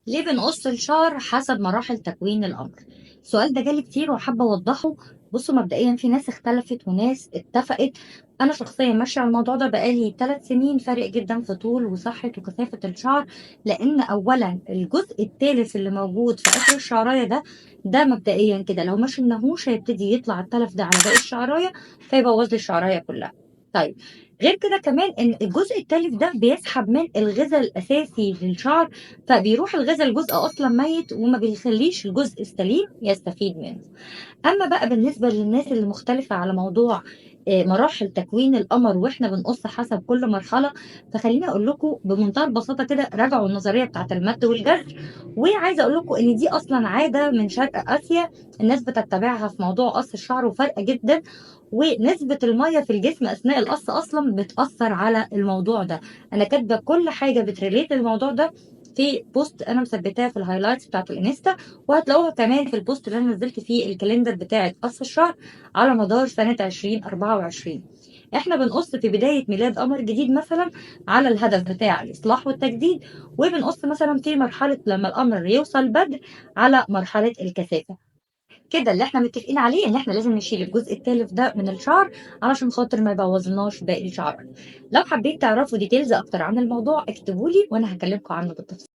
ليه بنقص الشعر حسب مراحل تكوين القمر؟ السؤال ده جالي كتير وحابة أوضحه. بصوا، مبدئيا في ناس اختلفت وناس اتفقت. أنا شخصيا ماشية على الموضوع ده بقالي 3 سنين، فارق جدا في طول وصحة وكثافة الشعر. لأن أولا الجزء التالف اللي موجود في آخر الشعراية ده مبدئيا كده لو ما شلناهوش هيبتدي يطلع التلف ده على باقي الشعراية، فيبوظ لي الشعراية كلها. طيب، غير كده كمان ان الجزء التالف ده بيسحب من الغذاء الاساسي للشعر، فبيروح الغذا لجزء أصلًا ميت وما بيخلّيش الجزء السليم يستفيد منه. أمّا بقى بالنسبة للناس اللي مختلفة على موضوع مراحل تكوين القمر وإحنا بنقص حسب كل مرحلة، فخلّيني أقول لكم بمنتهى البساطة كده راجعوا النظرية بتاعة المَد والجزر. وعايزة أقول لكم إن دي أصلًا عادة من شرق آسيا الناس بتتّبعها في موضوع قص الشعر وفارقة جدًا، ونسبة المَيّة في الجسم أثناء القص أصلًا بتأثّر على الموضوع ده. أنا كاتبة كل حاجة بتrelate للموضوع ده في post أنا مثبّتاه في الhighlights بتاعة الإنستا، وهتلاقوها كمان في البوست اللي أنا نزلت فيه الكالندر بتاعة قص الشعر على مدار سنة 2024. إحنا بنقص في بداية ميلاد قمر جديد مثلا على الهدف بتاع الإصلاح والتجديد، وبنقص مثلا في مرحلة لما القمر يوصل بدر على مرحلة الكثافة. كده اللي إحنا متفقين عليه إن إحنا لازم نشيل الجزء التالف ده من الشعر علشان خاطر ما يبوظلناش باقي الشعر. لو حبيت تعرفوا ديتيلز أكتر عن الموضوع اكتبولي وأنا هكلمكم عنه بالتفصيل.